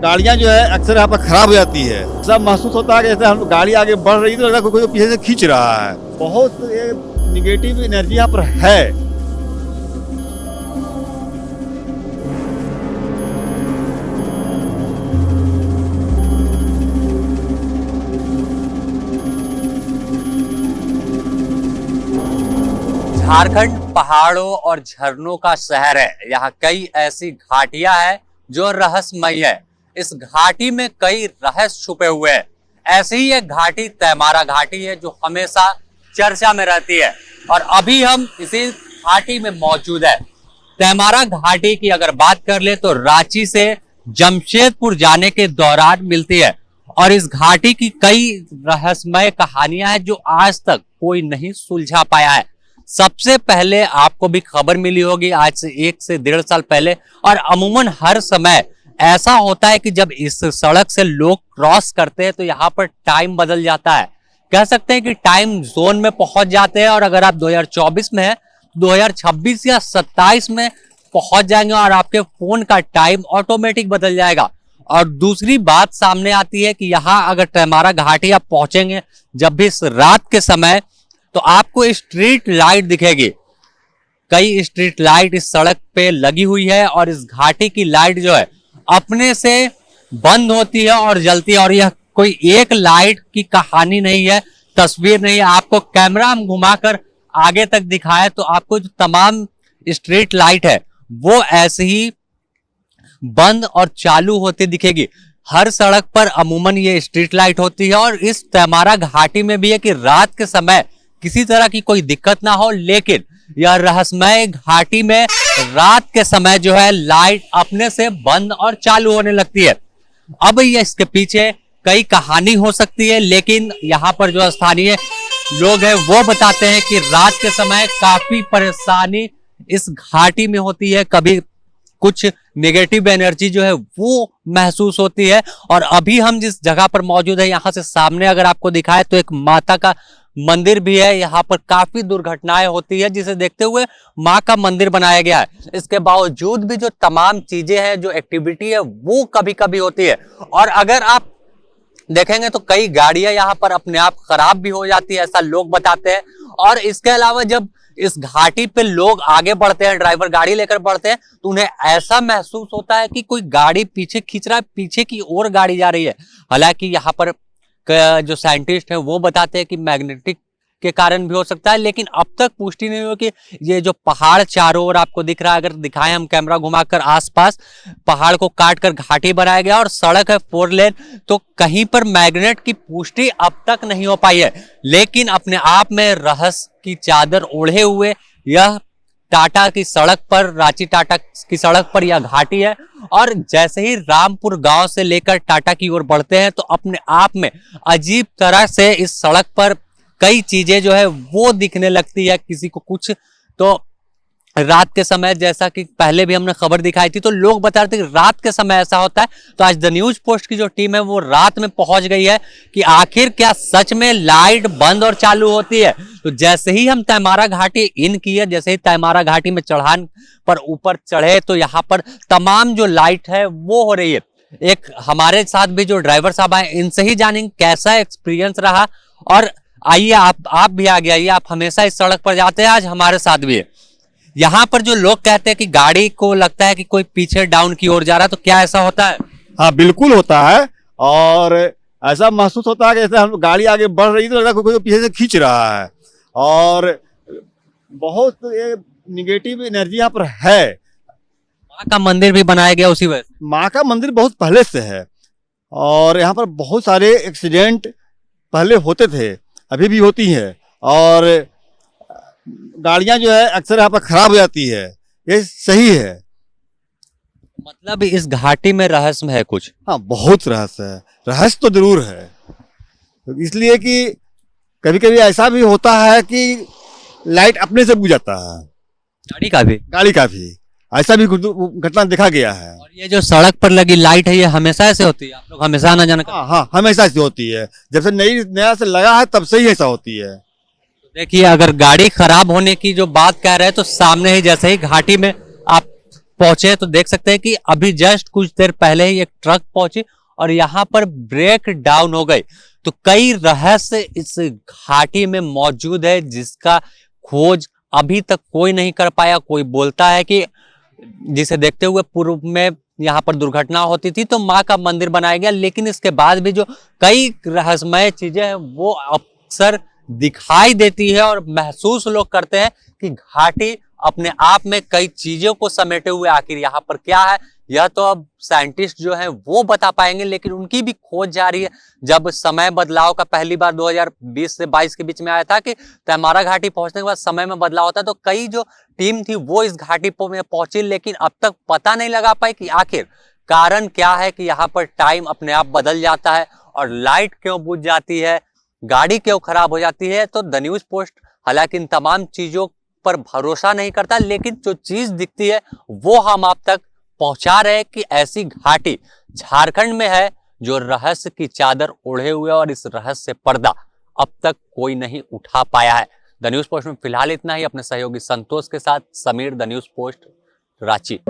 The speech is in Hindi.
गाड़ियां जो है अक्सर यहाँ पर खराब हो जाती है। सब महसूस होता है कि जैसे हम गाड़ी आगे बढ़ रही है तो लगता है कोई पीछे से खींच रहा है। बहुत निगेटिव एनर्जी यहाँ पर है। झारखंड पहाड़ों और झरनों का शहर है। यहाँ कई ऐसी घाटियां हैं जो रहस्यमय है। इस घाटी में कई रहस्य छुपे हुए हैं। ऐसी ही एक घाटी तैमारा घाटी है जो हमेशा चर्चा में रहती है और अभी हम इसी घाटी में मौजूद है। तैमारा घाटी की अगर बात कर ले तो रांची से जमशेदपुर जाने के दौरान मिलती है और इस घाटी की कई रहस्यमय कहानियां हैं जो आज तक कोई नहीं सुलझा पाया है। सबसे पहले आपको भी खबर मिली होगी आज से 1 से 1.5 साल पहले, और अमूमन हर समय ऐसा होता है कि जब इस सड़क से लोग क्रॉस करते हैं तो यहाँ पर टाइम बदल जाता है। कह सकते हैं कि टाइम जोन में पहुंच जाते हैं और अगर आप 2024 में है 2026 या 27 में पहुंच जाएंगे और आपके फोन का टाइम ऑटोमेटिक बदल जाएगा। और दूसरी बात सामने आती है कि यहाँ अगर तैमारा घाटी आप पहुंचेंगे जब भी इस रात के समय तो आपको स्ट्रीट लाइट दिखेगी। कई स्ट्रीट लाइट इस सड़क पे लगी हुई है और इस घाटी की लाइट जो है अपने से बंद होती है और जलती है। और यह कोई एक लाइट की कहानी नहीं है, तस्वीर नहीं है। आपको कैमरा हम घुमाकर आगे तक दिखाए तो आपको जो तमाम स्ट्रीट लाइट है वो ऐसे ही बंद और चालू होती दिखेगी। हर सड़क पर अमूमन ये स्ट्रीट लाइट होती है और इस तैमारा घाटी में भी है कि रात के समय किसी तरह की कोई दिक्कत ना हो, लेकिन यह रहस्यमय घाटी में रात के समय जो है लाइट अपने से बंद और चालू होने लगती है। अब ये इसके पीछे कई कहानी हो सकती है, लेकिन यहाँ पर जो स्थानीय लोग हैं वो बताते हैं कि रात के समय काफी परेशानी इस घाटी में होती है। कभी कुछ नेगेटिव एनर्जी जो है वो महसूस होती है। और अभी हम जिस जगह पर मौजूद है यहाँ से सामने अगर आपको दिखाए तो एक माता का मंदिर भी है। यहाँ पर काफी दुर्घटनाएं होती है जिसे देखते हुए माँ का मंदिर बनाया गया है। इसके बावजूद भी जो तमाम चीजें हैं, जो एक्टिविटी है वो कभी कभी होती है। और अगर आप देखेंगे तो कई गाड़ियां यहाँ पर अपने आप खराब भी हो जाती है, ऐसा लोग बताते हैं। और इसके अलावा जब इस घाटी पे लोग आगे बढ़ते हैं, ड्राइवर गाड़ी लेकर बढ़ते हैं, तो उन्हें ऐसा महसूस होता है कि कोई गाड़ी पीछे खींच रहा है, पीछे की ओर गाड़ी जा रही है। हालांकि यहाँ पर जो साइंटिस्ट हैं वो बताते हैं कि मैग्नेटिक के कारण भी हो सकता है, लेकिन अब तक पुष्टि नहीं हुई कि ये जो पहाड़ चारों ओर आपको दिख रहा है, अगर दिखाएं हम कैमरा घुमाकर आसपास, पहाड़ को काट कर घाटी बनाया गया और सड़क है 4 लेन, तो कहीं पर मैग्नेट की पुष्टि अब तक नहीं हो पाई है। लेकिन अपने आप में रहस्य की चादर ओढ़े हुए यह टाटा की सड़क पर, रांची टाटा की सड़क पर यह घाटी है। और जैसे ही रामपुर गांव से लेकर टाटा की ओर बढ़ते हैं तो अपने आप में अजीब तरह से इस सड़क पर कई चीजें जो है वो दिखने लगती है। किसी को कुछ तो रात के समय, जैसा कि पहले भी हमने खबर दिखाई थी, तो लोग बता रहे थे कि रात के समय ऐसा होता है। तो आज द न्यूज पोस्ट की जो टीम है वो रात में पहुंच गई है कि आखिर क्या सच में लाइट बंद और चालू होती है। तो जैसे ही हम तैमारा घाटी इन किए, जैसे ही तैमारा घाटी में चढ़ान पर ऊपर चढ़े तो यहाँ पर तमाम जो लाइट है वो हो रही है। एक हमारे साथ भी जो ड्राइवर साहब आए, इनसे ही जानेंगे कैसा एक्सपीरियंस रहा। और आइए आप भी आगे आइए, आप हमेशा इस सड़क पर जाते हैं, आज हमारे साथ भी है। यहाँ पर जो लोग कहते हैं कि गाड़ी को लगता है कि कोई पीछे डाउन की ओर जा रहा है, तो क्या ऐसा होता है? हाँ, बिल्कुल होता है। और ऐसा महसूस होता है कि जैसे हम गाड़ी आगे बढ़ रही है तो लगता है कोई पीछे से खींच रहा है। और बहुत निगेटिव एनर्जी यहाँ पर है। माँ का मंदिर भी बनाया गया उसी वजह से। माँ का मंदिर बहुत पहले से है और यहाँ पर बहुत सारे एक्सीडेंट पहले होते थे, अभी भी होती है। और गाड़ियां जो है अक्सर यहाँ पर खराब हो जाती है, ये सही है। मतलब इस घाटी में रहस्य है कुछ? हाँ, बहुत रहस्य है। रहस्य तो जरूर है, इसलिए कि कभी कभी ऐसा भी होता है कि लाइट अपने से बुझ जाता है। गाड़ी का भी ऐसा भी घटना देखा गया है। और ये जो सड़क पर लगी लाइट है ये हमेशा ऐसे होती है? आप लोग हमेशा आना जाना? हाँ, हमेशा ऐसी होती है। जब से नया से लगा है तब से ही ऐसा होती है। देखिए, अगर गाड़ी खराब होने की जो बात कह रहे हैं तो सामने ही जैसे ही घाटी में आप पहुंचे हैं, तो देख सकते हैं कि अभी जस्ट कुछ देर पहले ही एक ट्रक पहुंची और यहाँ पर ब्रेक डाउन हो गई। तो कई रहस्य इस घाटी में मौजूद है जिसका खोज अभी तक कोई नहीं कर पाया। कोई बोलता है कि जिसे देखते हुए पूर्व में यहाँ पर दुर्घटना होती थी तो माँ का मंदिर बनाया गया, लेकिन इसके बाद भी जो कई रहस्यमय चीजें हैं वो अक्सर दिखाई देती है और महसूस लोग करते हैं कि घाटी अपने आप में कई चीजों को समेटे हुए आखिर यहाँ पर क्या है यह तो अब साइंटिस्ट जो हैं वो बता पाएंगे, लेकिन उनकी भी खोज जारी है। जब समय बदलाव का पहली बार 2020 से 22 के बीच में आया था कि तैमारा घाटी पहुंचने के बाद समय में बदलाव होता है, तो कई जो टीम थी वो इस घाटी में पहुंची, लेकिन अब तक पता नहीं लगा पाई कि आखिर कारण क्या है कि यहाँ पर टाइम अपने आप बदल जाता है और लाइट क्यों बुझ जाती है, गाड़ी क्यों खराब हो जाती है। तो द न्यूज पोस्ट हालांकि इन तमाम चीजों पर भरोसा नहीं करता, लेकिन जो चीज दिखती है वो हम आप तक पहुंचा रहे हैं कि ऐसी घाटी झारखंड में है जो रहस्य की चादर ओढ़े हुए और इस रहस्य से पर्दा अब तक कोई नहीं उठा पाया है। द न्यूज पोस्ट में फिलहाल इतना ही। अपने सहयोगी संतोष के साथ Sameer, the news post, Ranchi.